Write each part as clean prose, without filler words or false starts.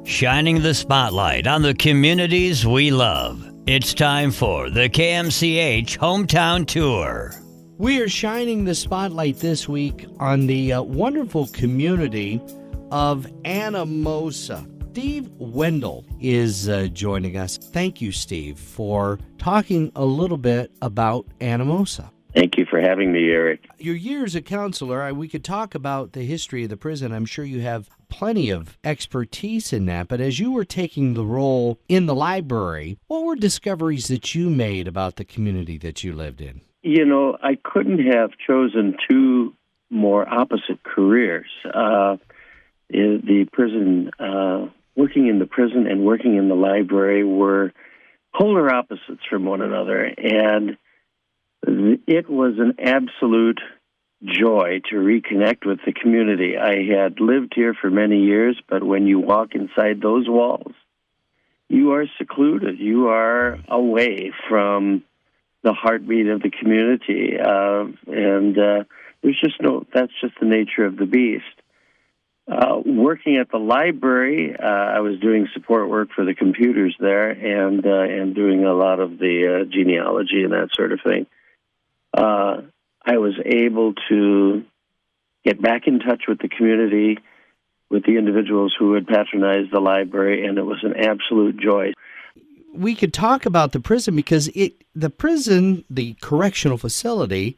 shining the spotlight on the communities we love. It's time for the KMCH Hometown Tour. We are shining the spotlight this week on the wonderful community of Anamosa. Steve Wendell is joining us. Thank you, Steve, for talking a little bit about Anamosa. Thank you for having me, Eric. Your year as a counselor, we could talk about the history of the prison. I'm sure you have plenty of expertise in that. But as you were taking the role in the library, what were discoveries that you made about the community that you lived in? You know, I couldn't have chosen two more opposite careers. The prison, working in the prison and working in the library were polar opposites from one another. And it was an absolute joy to reconnect with the community. I had lived here for many years, but when you walk inside those walls, you are secluded. You are away from the heartbeat of the community. There's just that's just the nature of the beast. Working at the library, I was doing support work for the computers there and doing a lot of the genealogy and that sort of thing. I was able to get back in touch with the community, with the individuals who had patronized the library, and it was an absolute joy. We could talk about the prison because the correctional facility,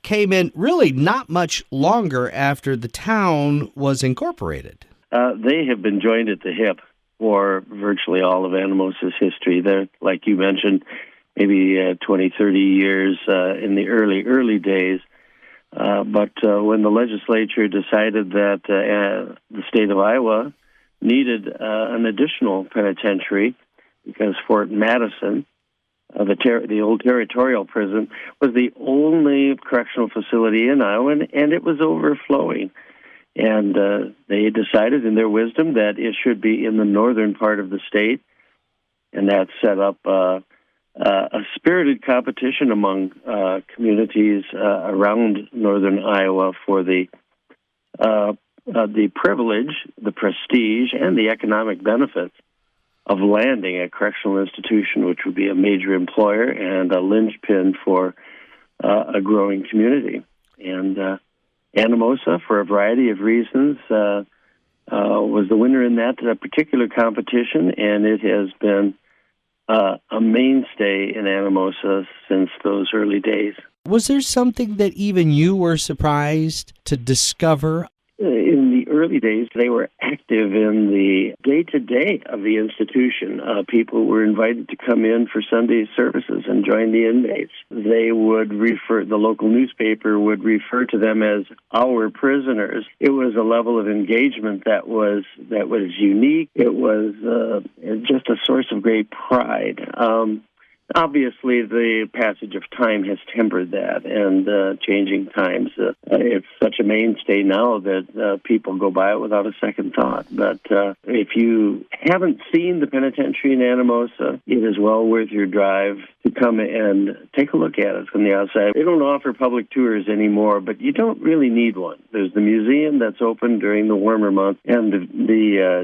came in really not much longer after the town was incorporated. They have been joined at the hip for virtually all of Anamosa's history. They're, like you mentioned, maybe 20, 30 years in the early days. But when the legislature decided that the state of Iowa needed an additional penitentiary, because Fort Madison, the old territorial prison, was the only correctional facility in Iowa, and it was overflowing. And they decided in their wisdom that it should be in the northern part of the state, and that set up a spirited competition among communities around northern Iowa for the privilege, the prestige, and the economic benefits of landing a correctional institution, which would be a major employer and a linchpin for a growing community. And Anamosa, for a variety of reasons, was the winner in that particular competition, and it has been a mainstay in Anamosa since those early days. Was there something that even you were surprised to discover? In the early days, they were active in the day-to-day of the institution. People were invited to come in for Sunday services and join the inmates. They would the local newspaper would refer to them as our prisoners. It was a level of engagement that was unique. It was just a source of great pride. Obviously, the passage of time has tempered that, and changing times. It's such a mainstay now that people go by it without a second thought. But if you haven't seen the penitentiary in Anamosa, it is well worth your drive to come and take a look at it from the outside. They don't offer public tours anymore, but you don't really need one. There's the museum that's open during the warmer months, and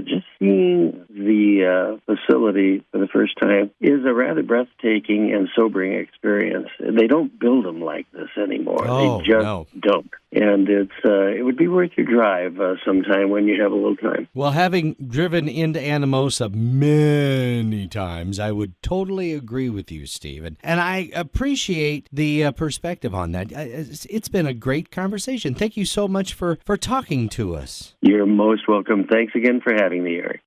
just seeing the facility for the first time is a rather breathtaking and sobering experience. They don't build them like this anymore. They just don't. And it would be worth your drive sometime when you have a little time. Well, having driven into Anamosa many times, I would totally agree with you, Steve. And I appreciate the perspective on that. It's been a great conversation. Thank you so much for talking to us. You're most welcome. Thanks again for having me, Eric.